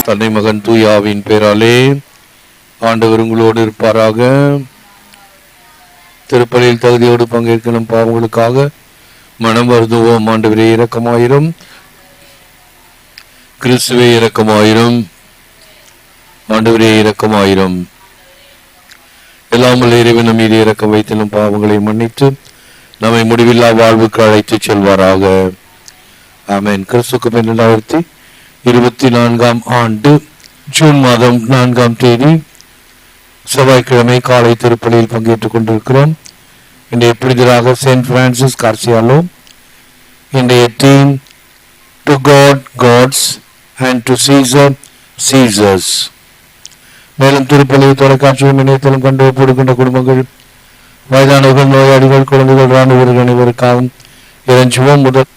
தன்னை மகன் தூயாவின் பேராலே ஆண்டவர் உங்களோடு இருப்பாராக. திருப்பலியில் தகுதியோடு பங்கேற்கணும் பாவங்களுக்காக மனம் வருந்துவோம். ஆண்டவரே இரக்கமாயிரும், கிறிஸ்துவே இரக்கமாயிரும், ஆண்டவரே இரக்கமாயிரும். எல்லாமல் இறைவன் மீது இரக்கம் வைத்திலும் பாவங்களை மன்னித்து நம்மை முடிவில்லா வாழ்வுக்கு அழைத்து செல்வாராக. ஆமென். கிறிஸ்துக்கு 2024 ஆண்டு ஜூன் மாதம் 4ஆம் தேதி செவ்வாய்க்கிழமை காலை திருப்பலியில் பங்கேற்றுக் கொண்டிருக்கிறோம். இன்றைய புனிதராக செயின்ட் பிரான்சிஸ் கார்சியாலோ. இன்றைய theme to God God's and to Caesar Caesar's. மேலும் திருப்பலி தொலைக்காட்சியும் இணையத்திலும் கண்டு ஒப்புடுகின்ற குடும்பங்கள், வயதானவர்கள், நோயாளிகள், குழந்தைகள், இராணுவ வீரர்கள் அனைவருக்காகவும் இறைஞ்சுவோம். முதல்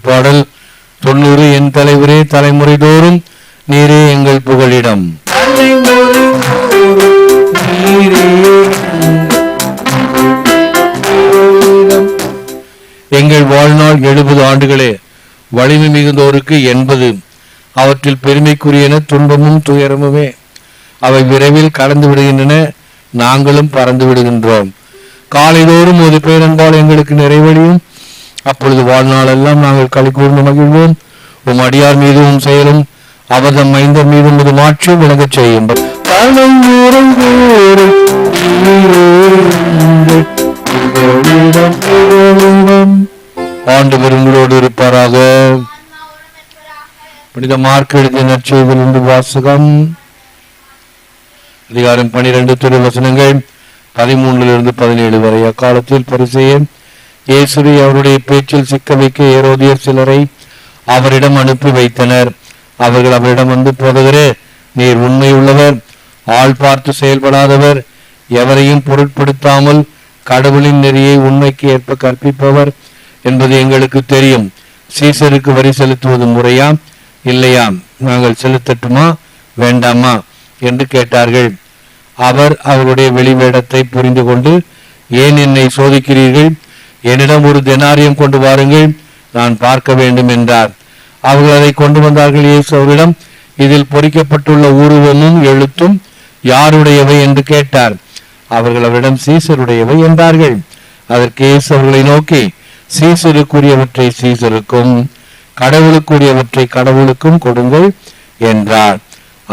பாடல் 90. என் தலைவரே, தலைமுறை தோறும் நீரே எங்கள் புகழிடம். எங்கள் வாழ்நாள் 70 ஆண்டுகளே, வலிமை மிகுந்தோருக்கு 80. அவற்றில் பெருமைக்குரியன துன்பமும் துயரமுமே. அவை விரைவில் கடந்து விடுகின்றன, நாங்களும் பறந்து விடுகின்றோம். காலைதோறும் ஒரு பேரன்பால் எங்களுக்கு நிறைவழியும். அப்பொழுது வாழ்நாள் எல்லாம் நாங்கள் களி கூர்ந்து மகிழ்வோம். உம் அடியார் மீதும் செயலும் அவர்தம் மைந்தர் மீதும் ஒரு மாற்றம் விளங்கச் செய்யும். ஆண்டவர் உங்களோடு இருப்பாராக. புனித மார்க் எழுதிய நற்செய்தியிலிருந்து வாசகம். அதிகாரம் 12 திருவசனங்கள் 13 17 வரை. அக்காலத்தில் பரிசேயர் இயேசுவை அவருடைய பேச்சில் சிக்க வைக்க ஏரோதியர் சிலரை அவரிடம் அனுப்பி வைத்தனர். அவர்கள் அவரிடம் வந்து, போதகரே, நீர் உண்மை உள்ளவர், ஆள் பார்த்து செயல்படாதவர், எவரையும் பொருட்படுத்தாமல் கடவுளின் நெறியை உண்மைக்கு ஏற்ப கற்பிப்பவர் என்பது எங்களுக்கு தெரியும். சீசருக்கு வரி செலுத்துவது முறையா இல்லையா? நாங்கள் செலுத்தட்டுமா வேண்டாமா என்று கேட்டார்கள். அவர் அவருடைய வெளிவேடத்தை புரிந்து கொண்டு, ஏன் என்னை சோதிக்கிறீர்கள்? என்னிடம் ஒரு தெனாரியம் கொண்டு வாருங்கள், நான் பார்க்க வேண்டும் என்றார். அவர்கள் அதை கொண்டு வந்தார்கள். இயேசு அவரிடம், இதில் பொறிக்கப்பட்டுள்ள உருவமும் எழுத்தும் யாருடையவை என்று கேட்டார். அவர்கள் அவரிடம் சீசருடையவை என்றார்கள். அதற்கு இயேசு அவர்களை நோக்கி, சீசருக்குரியவற்றை சீசருக்கும் கடவுளுக்குரியவற்றை கடவுளுக்கும் கொடுங்கள் என்றார்.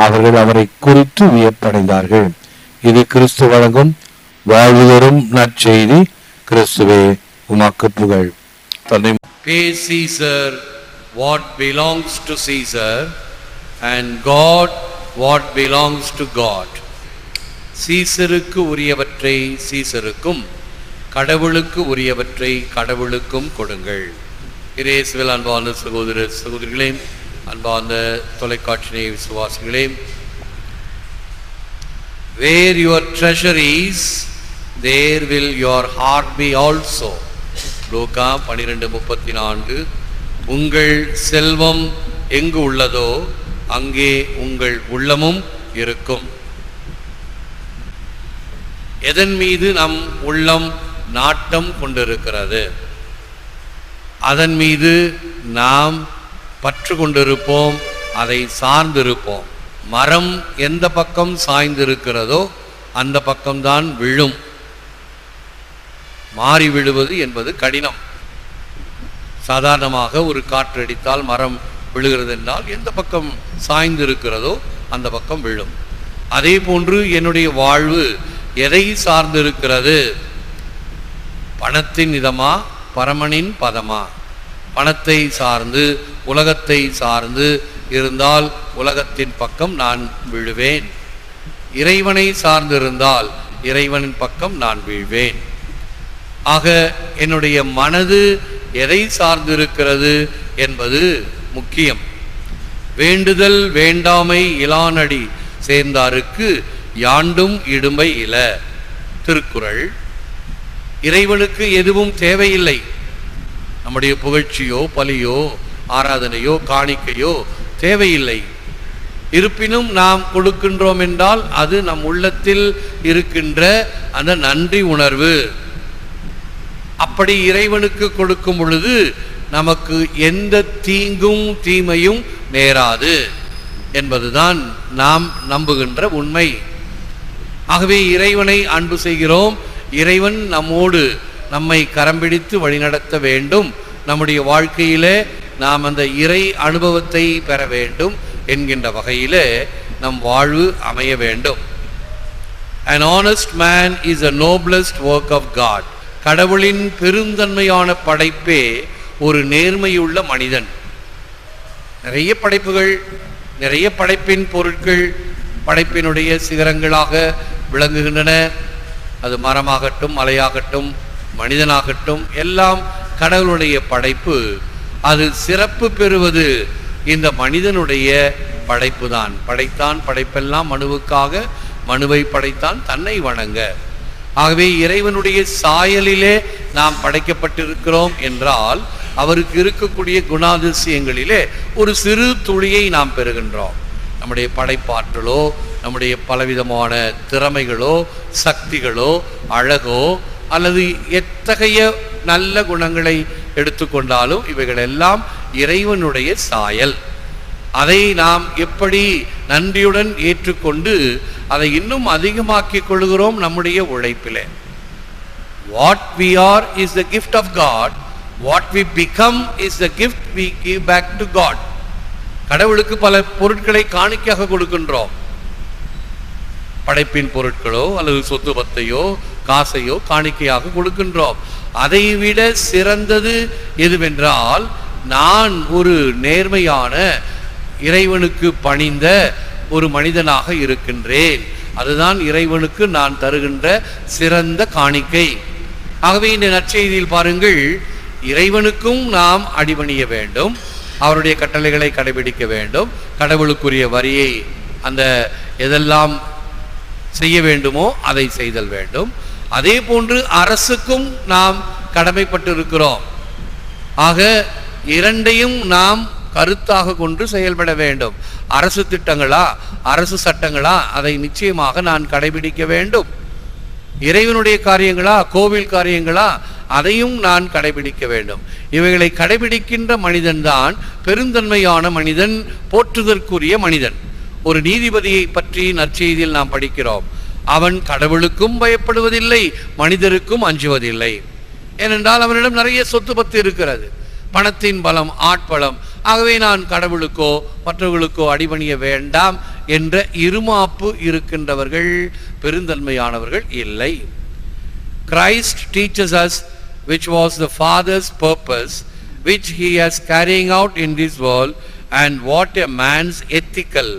அவர்கள் அவரை குறித்து வியப்படைந்தார்கள். இது கிறிஸ்து வழங்கும் வாழ்வு தரும் நற்செய்தி. கிறிஸ்துவே உமக்கு புகழ். Pay Caesar what belongs to Caesar and God what belongs to God. சீசருக்கு உரியவற்றை சீசருக்கும் கடவுளுக்கு உரியவற்றை கடவுளுக்கும் கொடுங்கள். இயேசுவில் அன்பான சகோதர சகோதரிகளே, அன்பான தொலைக்காட்சி விசுவாசிகளே, where your treasure is, there will your heart be also. லூக்கா 12:34. உங்கள் செல்வம் எங்கு உள்ளதோ அங்கே உங்கள் உள்ளமும் இருக்கும். எதன் மீது நம் உள்ளம் நாட்டம் கொண்டிருக்கிறது, அதன் மீது நாம் பற்று கொண்டிருப்போம், அதை சார்ந்திருப்போம். மரம் எந்த பக்கம் சாய்ந்திருக்கிறதோ அந்த பக்கம்தான் விழும். மாறி விழுவது என்பது கடினம். சாதாரணமாக ஒரு காற்றடித்தால் மரம் விழுகிறது என்றால் எந்த பக்கம் சாய்ந்திருக்கிறதோ அந்த பக்கம் விழும். அதே போன்று என்னுடைய வாழ்வு எதை சார்ந்திருக்கிறது? பணத்தின் இதமா, பரமனின் பதமா? பணத்தை சார்ந்து, உலகத்தை சார்ந்து இருந்தால் உலகத்தின் பக்கம் நான் விழுவேன். இறைவனை சார்ந்திருந்தால் இறைவனின் பக்கம் நான் வீழ்வேன். ஆக என்னுடைய மனது எதை சார்ந்திருக்கிறது என்பது முக்கியம். வேண்டுதல் வேண்டாமை இலானடி சேர்ந்தாருக்கு யாண்டும் இடும்பை இல. திருக்குறள். இறைவனுக்கு எதுவும் தேவையில்லை. நம்முடைய புகழ்ச்சியோ பலியோ ஆராதனையோ காணிக்கையோ தேவையில்லை. இருப்பினும் நாம் கொடுக்கின்றோம் என்றால் அது நம் உள்ளத்தில் இருக்கின்ற அந்த நன்றி உணர்வு. அப்படி இறைவனுக்கு கொடுக்கும் பொழுது நமக்கு எந்த தீங்கும் தீமையும் நேராது என்பதுதான் நாம் நம்புகின்ற உண்மை. ஆகவே இறைவனை அன்பு செய்கிறோம். இறைவன் நம்மோடு நம்மை கரம் பிடித்து வழிநடத்த வேண்டும். நம்முடைய வாழ்க்கையிலே நாம் அந்த இறை அனுபவத்தை பெற வேண்டும் என்கின்ற வகையிலே நம் வாழ்வு அமைய வேண்டும். An honest man is the noblest work of God. கடவுளின் பெருந்தன்மையான படைப்பே ஒரு நேர்மையுள்ள மனிதன். நிறைய படைப்புகள், நிறைய படைப்பின் பொருட்கள் படைப்பினுடைய சிகரங்களாக விளங்குகின்றன. அது மரமாகட்டும், மலையாகட்டும், மனிதனாகட்டும், எல்லாம் கடவுளுடைய படைப்பு. அது சிறப்பு பெறுவது இந்த மனிதனுடைய படைப்பு தான். படைத்தான் படைப்பெல்லாம் மனுவுக்காக, மனுவை படைத்தான் தன்னை வணங்க. ஆகவே இறைவனுடைய சாயலிலே நாம் படைக்கப்பட்டிருக்கிறோம் என்றால் அவருக்கு இருக்கக்கூடிய குணாதிசயங்களிலே ஒரு சிறு துளியை நாம் பெறுகின்றோம். நம்முடைய படைப்பாற்றலோ, நம்முடைய பலவிதமான திறமைகளோ, சக்திகளோ, அழகோ அல்லது எத்தகைய நல்ல குணங்களை எடுத்துக்கொண்டாலும் இவைகளெல்லாம் இறைவனுடைய சாயல். அதை நாம் எப்படி நன்றியுடன் ஏற்றுக்கொண்டு அதை இன்னும் அதிகமாக்கிக் கொள்கிறோம் நம்முடைய உழைப்பிலே. What we are is the gift of God. What we become is the gift we give back to God. கடவுளுக்கு பல பொருட்களை காணிக்கையாக கொடுக்கின்றோம். படைப்பின் பொருட்களோ அல்லது சொத்து பத்தையோ காசையோ காணிக்கையாக கொடுக்கின்றோம். அதைவிட சிறந்தது எதுவென்றால் நான் ஒரு நேர்மையான இறைவனுக்கு பணிந்த ஒரு மனிதனாக இருக்கின்றேன். அதுதான் இறைவனுக்கு நான் தருகின்ற சிறந்த காணிக்கை. ஆகவே இந்த நற்செய்தியில் பாருங்கள், இறைவனுக்கும் நாம் அடிபணிய வேண்டும், அவருடைய கட்டளைகளை கடைபிடிக்க வேண்டும், கடவுளுக்குரிய வரியை அந்த எதெல்லாம் செய்ய வேண்டுமோ அதை செய்தல் வேண்டும். அதே போன்று அரசுக்கும் நாம் கடமைப்பட்டு இருக்கிறோம். ஆக இரண்டையும் நாம் கருத்தாக கொண்டு செயல்பட வேண்டும். அரசு திட்டங்களா, அரசு சட்டங்களா, அதை நிச்சயமாக நான் கடைபிடிக்க வேண்டும். இறைவனுடைய காரியங்களா, கோவில் காரியங்களா, அதையும் நான் கடைபிடிக்க வேண்டும். இவைகளை கடைபிடிக்கின்ற மனிதன்தான் பெருந்தன்மையான மனிதன், போற்றுதற்குரிய மனிதன். ஒரு நீதிபதியை பற்றி நற்செய்தியில் நாம் படிக்கிறோம். அவன் கடவுளுக்கும் பயப்படுவதில்லை, மனிதருக்கும் அஞ்சுவதில்லை. ஏனென்றால் அவனிடம் நிறைய சொத்து பத்து இருக்கிறது, பணத்தின் பலம், ஆட்பலம். ஆகவே நான் கடவுளுக்கோ மற்றவர்களுக்கோ அடிபணிய வேண்டாம் என்ற இருமாப்பு இருக்கின்றவர்கள் பெருந்தன்மையானவர்கள் இல்லை. Christ teaches us which was the Father's purpose which he is carrying out in this world and what a man's ethical.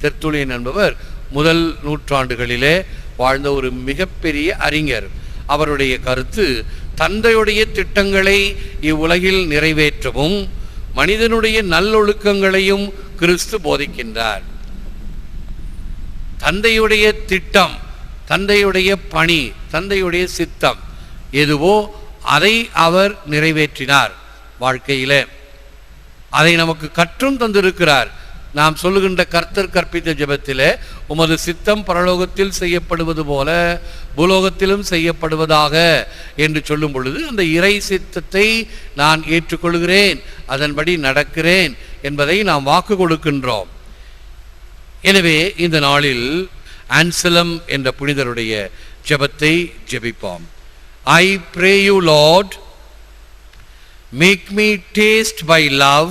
தெர்த்துலியன் என்பவர் முதல் நூற்றாண்டுகளிலே வாழ்ந்த ஒரு மிகப்பெரிய அறிஞர். அவருடைய கருத்து, தந்தையுடைய திட்டங்களை இவ்வுலகில் நிறைவேற்றவும் மனிதனுடைய நல்லொழுக்கங்களையும் கிறிஸ்து போதிக்கின்றார். தந்தையுடைய திட்டம், தந்தையுடைய பணி, தந்தையுடைய சித்தம் எதுவோ அதை அவர் நிறைவேற்றினார் வாழ்க்கையிலே. அதை நமக்கு கற்றும் தந்திருக்கிறார். நாம் சொல்லுகின்ற கர்த்தர் கற்பித்த ஜெபத்திலே, உமது சித்தம் பரலோகத்தில் செய்யப்படுவது போல பூலோகத்திலும் செய்யப்படுவதாக என்று சொல்லும் பொழுது அந்த இறை சித்தத்தை நான் ஏற்றுக்கொள்கிறேன், அதன்படி நடக்கிறேன் என்பதை நாம் வாக்கு கொடுக்கின்றோம். எனவே இந்த நாளில் ஆன்சலம் என்ற புனிதருடைய ஜெபத்தை ஜெபிப்போம். I pray you, Lord, make me taste by love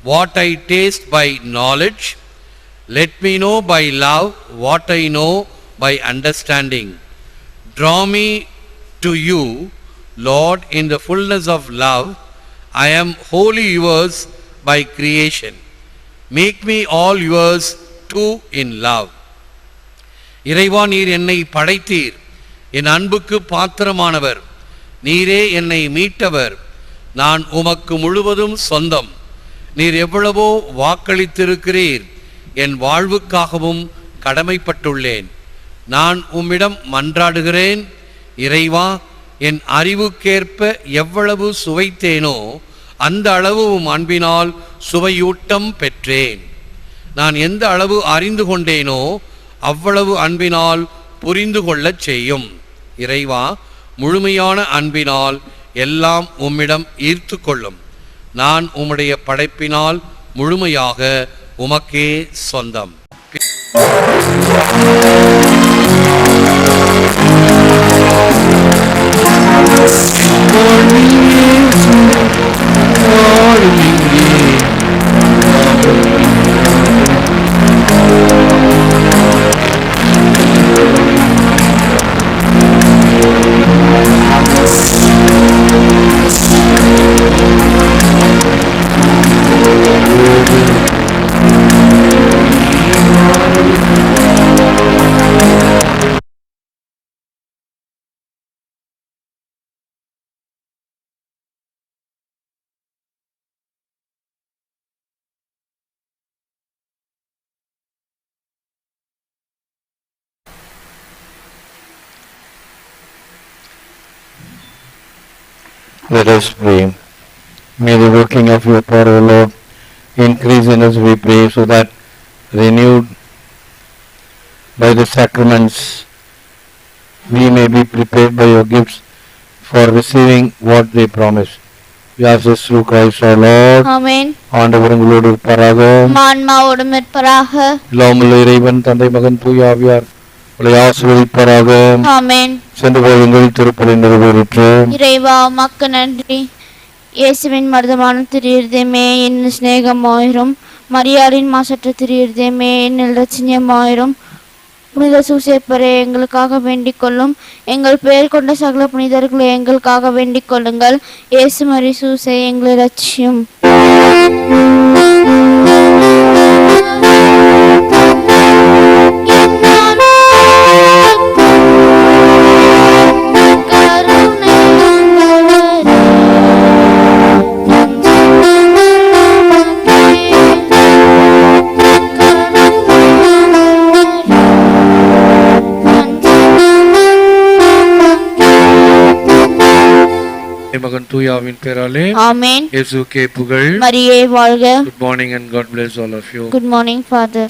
what I taste by knowledge. Let me know by love what I know by understanding. Draw me to you, Lord, in the fullness of love. I am wholly yours by creation. Make me all yours too in love. இறைவா, நீர் என்னை படைத்தீர். என் அன்புக்கு பாத்திரமானவர். நீரே என்னை மீட்டவர். நான் உமக்கு முழுவதும் சொந்தம். நீர் எவ்வளவோ வாக்களித்திருக்கிறீர். என் வாழ்வுக்காகவும் கடமைப்பட்டுள்ளேன். நான் உம்மிடம் மன்றாடுகிறேன். இறைவா, என் அறிவுக்கேற்ப எவ்வளவு சுவைத்தேனோ அந்த அளவு உம் அன்பினால் சுவையூட்டம் பெற்றேன். நான் எந்த அளவு அறிந்து கொண்டேனோ அவ்வளவு அன்பினால் புரிந்து கொள்ளச் செய்யும். இறைவா, முழுமையான அன்பினால் எல்லாம் உம்மிடம் ஈர்த்து கொள்ளும். நான் உம்முடைய படைப்பினால் முழுமையாக உமக்கே சொந்தம். Let us pray. May the working of your power, O Lord, increase in us, we pray, so that renewed by the sacraments, we may be prepared by your gifts for receiving what they promise. We ask this through Christ our Lord. ஆமென். ஆண்டவர் உங்களோடு இருப்பாராக. ஆன்மாவோடும் இருப்பாராக. இல்லாமல் இறைவன் தந்தை மகன் தூய ஆவியார் உங்களை ஆசீர்வதிப்பாராக. ஆமென். சென்று போயுங்கள், திருப்பலி நிறைவேறிற்று. இறைவா, உமக்கு நன்றி. இயேசுவின் மருதமான திரு இருதயமே என்னில் சிநேகமாயிரும். மரியாளின் மாசற்ற திரு இருதயமே என்னில் இரட்சணியமாயிரும். புனித சூசேப்பரே, எங்களுக்காக வேண்டிக் கொள்ளும். எங்கள் பெயர் கொண்ட சகல புனிதர்களை எங்களுக்காக வேண்டிக் கொள்ளுங்கள். இயேசு மரி சூசே, எங்களை இரட்சியும். மகன் தூயாவின் பேராலே ஆமென். இயேசுவுக்கே புகழ். மரியே வாழ்க. Good morning and God bless all of you. Good morning, Father.